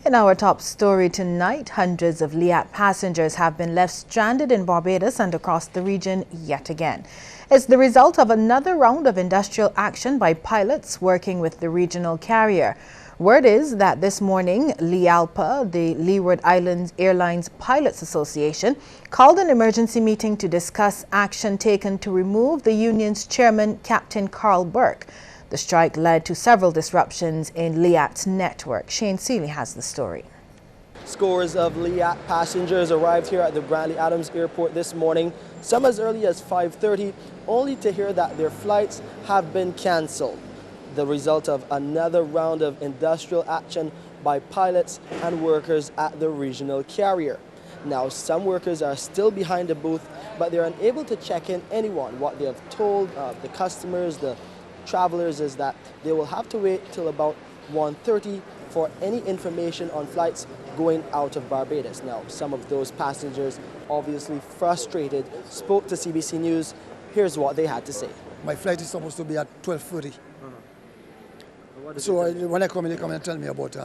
In our top story tonight, hundreds of LIAT passengers have been left stranded in Barbados and across the region yet again. It's the result of another round of industrial action by pilots working with the regional carrier. Word is that this morning, LIALPA, the Leeward Islands Airlines Pilots Association, called an emergency meeting to discuss action taken to remove the union's chairman, Captain Carl Burke. The strike led to several disruptions in LIAT's network. Shane Seeley has the story. Scores of LIAT passengers arrived here at the Brantley Adams Airport this morning, some as early as 5:30, only to hear that their flights have been cancelled. The result of another round of industrial action by pilots and workers at the regional carrier. Now, some workers are still behind the booth, but they're unable to check in anyone. What they have told the customers, the travelers, is that they will have to wait till about 1:30 for any information on flights going out of Barbados. Now, some of those passengers, obviously frustrated, spoke to CBC News. Here's what they had to say. My flight is supposed to be at 12:30. So when I come in, they come and tell me about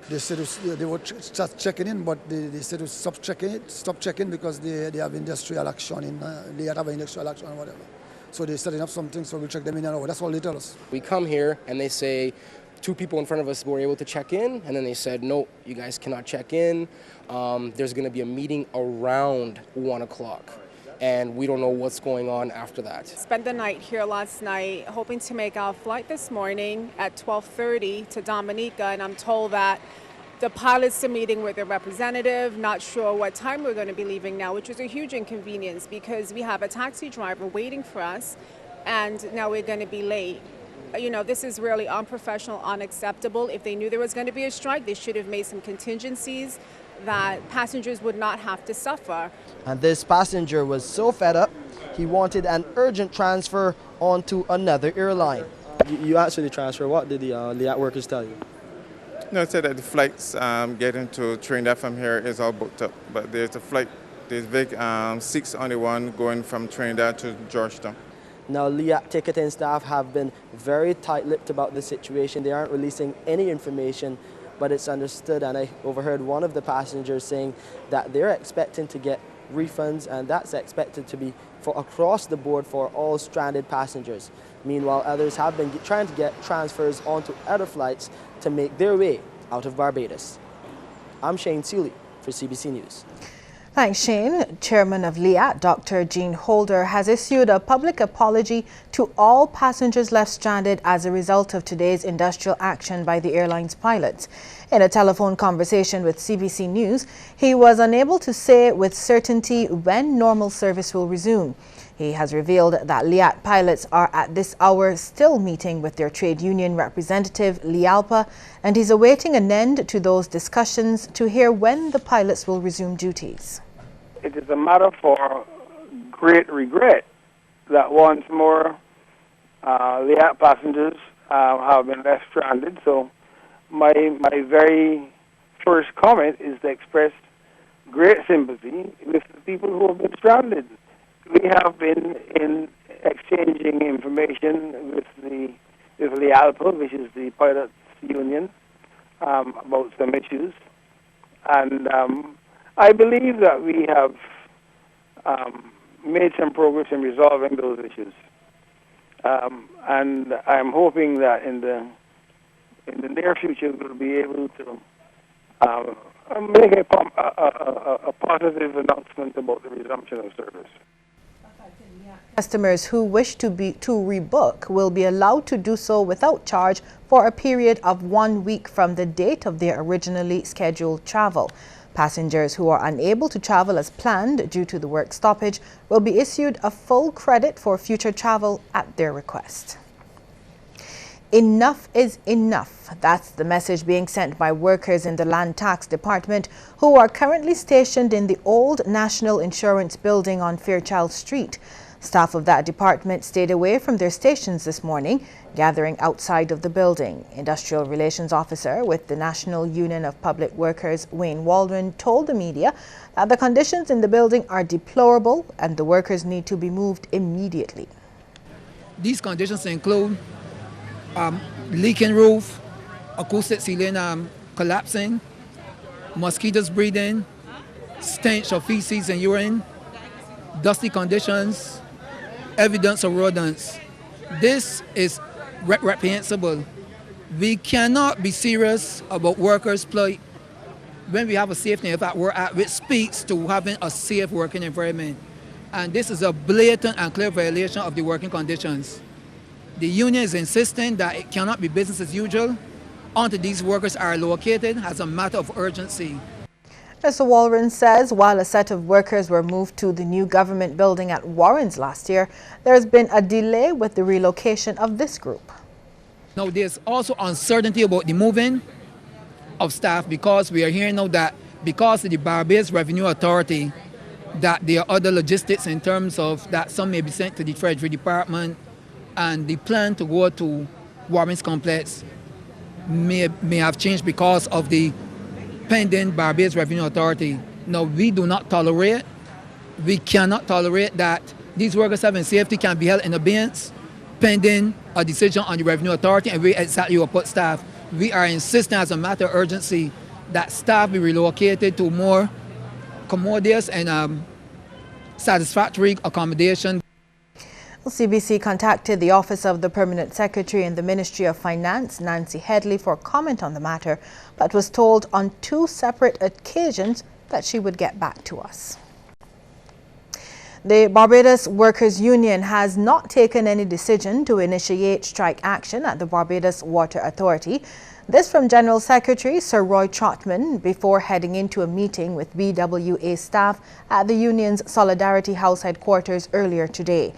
they said they would start checking in, but they said to stop checking because they have industrial action they have industrial action or whatever. So they're setting up something, so we'll check them in and out. That's all they tell us. We come here and they say 2 people in front of us were able to check in, and then they said, no, you guys cannot check in. There's going to be a meeting around 1 o'clock. And we don't know what's going on after that. Spent the night here last night, hoping to make our flight this morning at 12:30 to Dominica, and I'm told that the pilots are meeting with their representative, not sure what time we're going to be leaving now, which is a huge inconvenience because we have a taxi driver waiting for us, and now we're going to be late. You know, this is really unprofessional, unacceptable. If they knew there was going to be a strike, they should have made some contingencies that passengers would not have to suffer. And this passenger was so fed up, he wanted an urgent transfer onto another airline. You actually transfer. What did the LIAT workers tell you? No, it said that the flights getting to Trinidad from here is all booked up. But there's a flight, there's big 6 on the one going from Trinidad to Georgetown. Now, LIAT ticketing staff have been very tight-lipped about the situation. They aren't releasing any information, but it's understood, and I overheard one of the passengers saying that they're expecting to get refunds, and that's expected to be for across the board for all stranded passengers. Meanwhile, others have been trying to get transfers onto other flights to make their way out of Barbados. I'm Shane Seeley for CBC News. Thanks, Shane. Chairman of LIAT, Dr. Jean Holder, has issued a public apology to all passengers left stranded as a result of today's industrial action by the airline's pilots. In a telephone conversation with CBC News, he was unable to say with certainty when normal service will resume. He has revealed that LIAT pilots are at this hour still meeting with their trade union representative, LIALPA, and he's awaiting an end to those discussions to hear when the pilots will resume duties. It is a matter for great regret that once more LIAT passengers have been left stranded. So my very first comment is to express great sympathy with the people who have been stranded. We have been exchanging information with LIALPA, which is the pilots union, about some issues, and I believe that we have made some progress in resolving those issues, and I'm hoping that in the near future we'll be able to make a positive announcement about the resumption of service. Customers who wish to rebook will be allowed to do so without charge for a period of 1 week from the date of their originally scheduled travel. Passengers who are unable to travel as planned due to the work stoppage will be issued a full credit for future travel at their request. Enough is enough. That's the message being sent by workers in the Land Tax Department who are currently stationed in the old National Insurance building on Fairchild Street. Staff of that department stayed away from their stations this morning, gathering outside of the building. Industrial Relations Officer with the National Union of Public Workers, Wayne Waldron, told the media that the conditions in the building are deplorable and the workers need to be moved immediately. These conditions include leaking roof, acoustic ceiling collapsing, mosquitoes breeding, stench of feces and urine, dusty conditions, evidence of rodents. This is reprehensible. We cannot be serious about workers' plight when we have a safety net at work which speaks to having a safe working environment. And this is a blatant and clear violation of the working conditions. The union is insisting that it cannot be business as usual until these workers are located as a matter of urgency. Mr. Walren says while a set of workers were moved to the new government building at Warrens last year, there has been a delay with the relocation of this group. Now there's also uncertainty about the moving of staff because we are hearing now that because of the Barbados Revenue Authority that there are other logistics in terms of that some may be sent to the Treasury Department and the plan to go to Warrens Complex may have changed because of the pending Barbados Revenue Authority. Now we do not tolerate, we cannot tolerate that these workers' health and safety can be held in abeyance pending a decision on the Revenue Authority and where exactly will put staff. We are insisting as a matter of urgency that staff be relocated to more commodious and satisfactory accommodation. CBC contacted the Office of the Permanent Secretary in the Ministry of Finance, Nancy Headley, for comment on the matter, but was told on 2 separate occasions that she would get back to us. The Barbados Workers' Union has not taken any decision to initiate strike action at the Barbados Water Authority. This from General Secretary Sir Roy Trotman before heading into a meeting with BWA staff at the union's Solidarity House headquarters earlier today.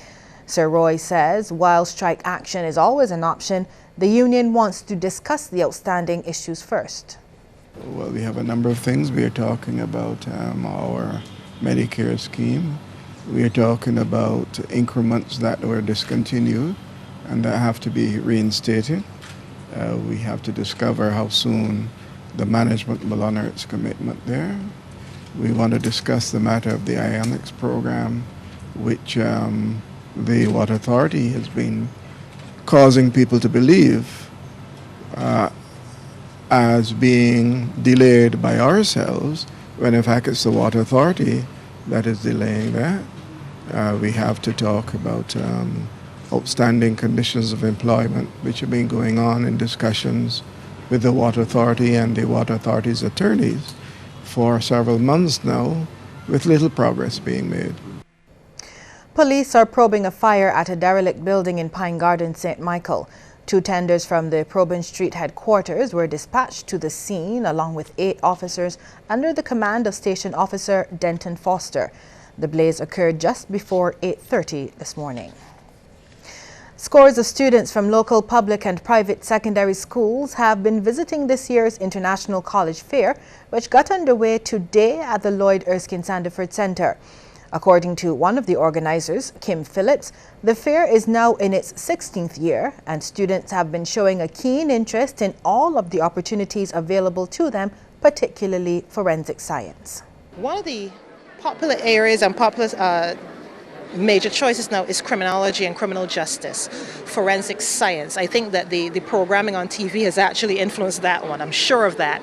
Sir Roy says while strike action is always an option, the union wants to discuss the outstanding issues first. Well, we have a number of things. We are talking about our Medicare scheme. We are talking about increments that were discontinued and that have to be reinstated. We have to discover how soon the management will honor its commitment there. We want to discuss the matter of the ionics program, which the Water Authority has been causing people to believe as being delayed by ourselves, when in fact it's the Water Authority that is delaying that. We have to talk about outstanding conditions of employment, which have been going on in discussions with the Water Authority and the Water Authority's attorneys for several months now, with little progress being made. Police are probing a fire at a derelict building in Pine Garden, St. Michael. 2 tenders from the Probin Street headquarters were dispatched to the scene along with 8 officers under the command of Station Officer Denton Foster. The blaze occurred just before 8:30 this morning. Scores of students from local public and private secondary schools have been visiting this year's International College Fair, which got underway today at the Lloyd Erskine Sandiford Center. According to one of the organizers, Kim Phillips, the fair is now in its 16th year, and students have been showing a keen interest in all of the opportunities available to them, particularly forensic science. One of the popular areas and popular major choices now is criminology and criminal justice, forensic science. I think that the programming on TV has actually influenced that one. I'm sure of that.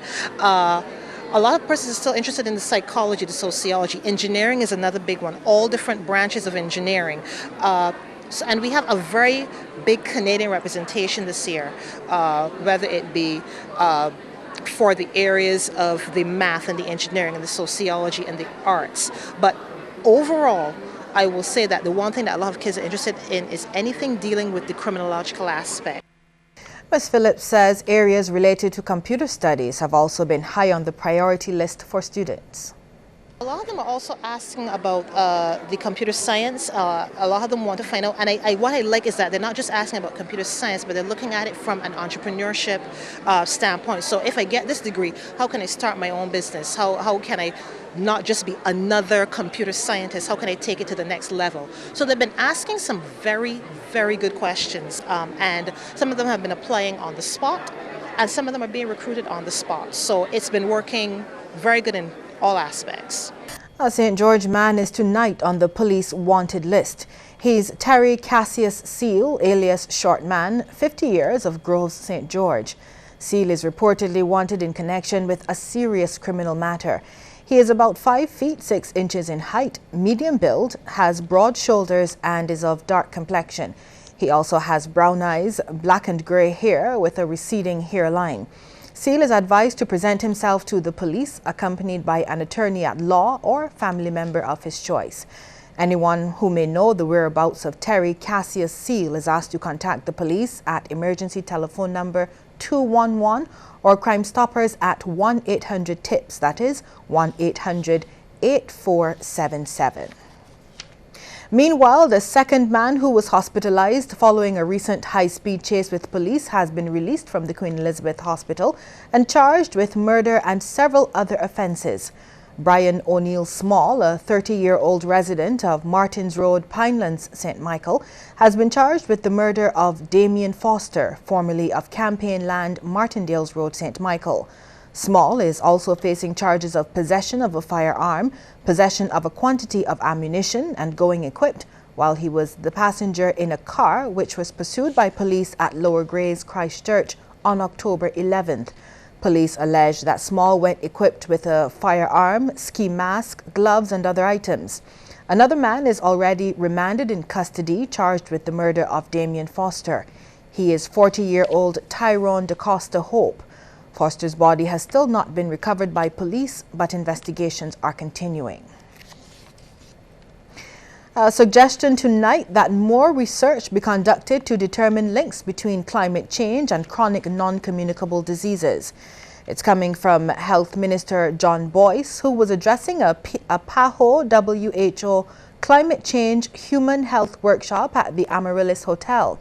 A lot of persons are still interested in the psychology, the sociology. Engineering is another big one, all different branches of engineering. And we have a very big Canadian representation this year, whether it be for the areas of the math and the engineering and the sociology and the arts. But overall, I will say that the one thing that a lot of kids are interested in is anything dealing with the criminological aspect. Ms. Phillips says areas related to computer studies have also been high on the priority list for students. A lot of them are also asking about the computer science. A lot of them want to find out, and what I like is that they're not just asking about computer science, but they're looking at it from an entrepreneurship standpoint. So if I get this degree, how can I start my own business? How can I not just be another computer scientist? How can I take it to the next level? So they've been asking some very, very good questions, and some of them have been applying on the spot, and some of them are being recruited on the spot. So it's been working very good in all aspects. A St. George man is tonight on the police wanted list. He's Terry Cassius Seal, alias Short Man, 50 years, of Groves, St. George. Seal is reportedly wanted in connection with a serious criminal matter. He is about 5 feet 6 inches in height, medium build, has broad shoulders and is of dark complexion. He also has brown eyes, black and grey hair with a receding hairline. Seal is advised to present himself to the police accompanied by an attorney at law or family member of his choice. Anyone who may know the whereabouts of Terry Cassius Seal is asked to contact the police at emergency telephone number 211 or Crime Stoppers at 1-800-TIPS, that is 1-800-8477. Meanwhile, the second man who was hospitalized following a recent high-speed chase with police has been released from the Queen Elizabeth Hospital and charged with murder and several other offences. Brian O'Neill Small, a 30-year-old resident of Martins Road, Pinelands, St. Michael, has been charged with the murder of Damien Foster, formerly of Campaign Land, Martindales Road, St. Michael. Small is also facing charges of possession of a firearm, possession of a quantity of ammunition and going equipped while he was the passenger in a car which was pursued by police at Lower Grays, Christchurch on October 11th. Police allege that Small went equipped with a firearm, ski mask, gloves and other items. Another man is already remanded in custody charged with the murder of Damien Foster. He is 40-year-old Tyrone DaCosta Hope. Foster's body has still not been recovered by police, but investigations are continuing. A suggestion tonight that more research be conducted to determine links between climate change and chronic non-communicable diseases. It's coming from Health Minister John Boyce, who was addressing a PAHO WHO Climate Change Human Health Workshop at the Amaryllis Hotel.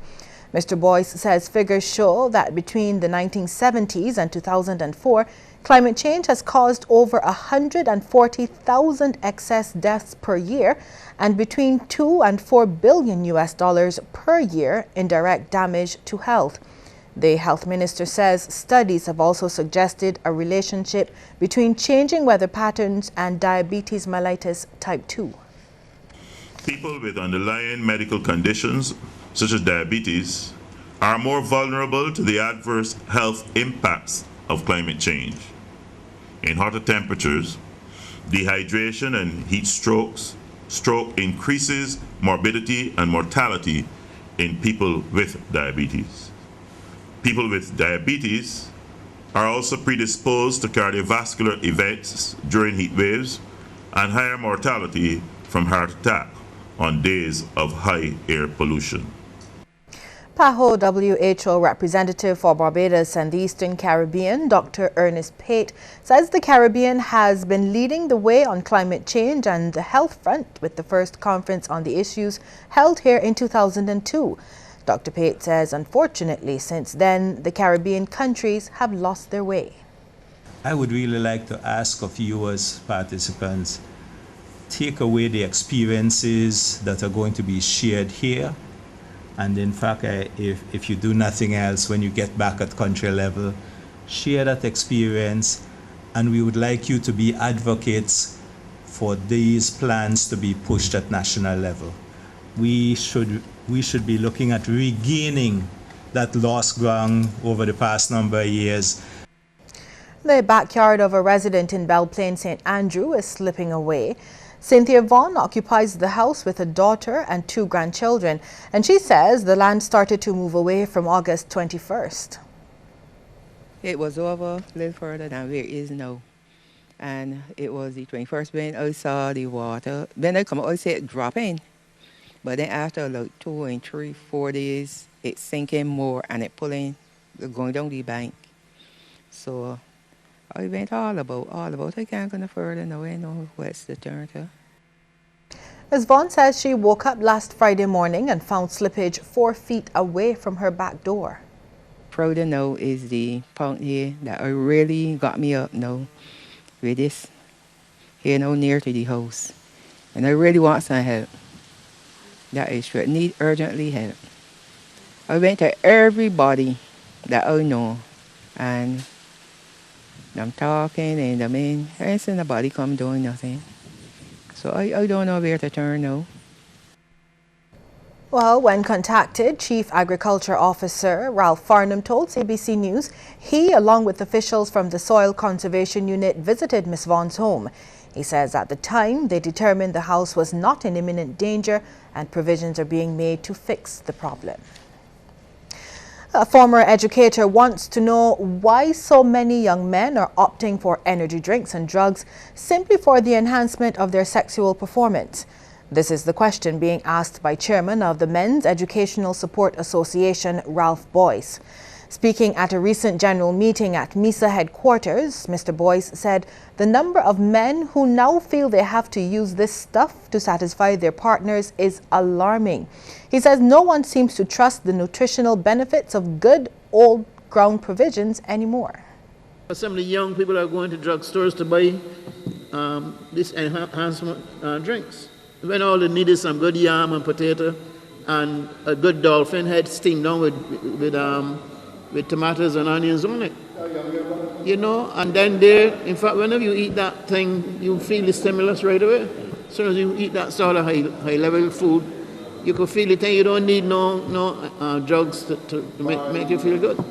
Mr. Boyce says figures show that between the 1970s and 2004, climate change has caused over 140,000 excess deaths per year and between 2 and 4 billion US dollars per year in direct damage to health. The health minister says studies have also suggested a relationship between changing weather patterns and diabetes mellitus type 2. People with underlying medical conditions such as diabetes are more vulnerable to the adverse health impacts of climate change. In hotter temperatures, dehydration and heat stroke increases morbidity and mortality in people with diabetes. People with diabetes are also predisposed to cardiovascular events during heat waves and higher mortality from heart attack on days of high air pollution. PAHO WHO representative for Barbados and the Eastern Caribbean, Dr. Ernest Pate, says the Caribbean has been leading the way on climate change and the health front with the first conference on the issues held here in 2002. Dr. Pate says, unfortunately, since then, the Caribbean countries have lost their way. I would really like to ask of you as participants, take away the experiences that are going to be shared here. And in fact, if you do nothing else, when you get back at country level, share that experience. And we would like you to be advocates for these plans to be pushed at national level. We should be looking at regaining that lost ground over the past number of years. The backyard of a resident in Belle Plaine, St. Andrew is slipping away. Cynthia Vaughan occupies the house with a daughter and 2 grandchildren, and she says the land started to move away from August 21st. It was over a little further than where it is now. And it was the 21st when I saw the water. Then I come out, I see it dropping. But then after like 2 and 3, 4 days, it's sinking more and it pulling, going down the bank. So I went all about. I can't go no further now. I know what's the turn to. Ms. Vaughan says she woke up last Friday morning and found slippage 4 feet away from her back door. Proud to know is the point here that really got me up now with this here now near to the house. And I really want some help. That is true. Need urgently help. I went to everybody that I know and I'm talking and I mean, ain't nobody come doing nothing. So I don't know where to turn now. Well, when contacted, Chief Agriculture Officer Ralph Farnham told CBC News he, along with officials from the Soil Conservation Unit, visited Ms. Vaughan's home. He says at the time they determined the house was not in imminent danger and provisions are being made to fix the problem. A former educator wants to know why so many young men are opting for energy drinks and drugs simply for the enhancement of their sexual performance. This is the question being asked by Chairman of the Men's Educational Support Association, Ralph Boyce. Speaking at a recent general meeting at MISA headquarters, Mr. Boyce said the number of men who now feel they have to use this stuff to satisfy their partners is alarming. He says no one seems to trust the nutritional benefits of good old ground provisions anymore. Some of the young people are going to drugstores to buy these enhancement drinks, when all they need is some good yam and potato and a good dolphin head steamed down with tomatoes and onions on it. You know, and then there, in fact, whenever you eat that thing, you feel the stimulus right away. As soon as you eat that sort of high level food, you can feel it and you don't need no drugs to make you feel good.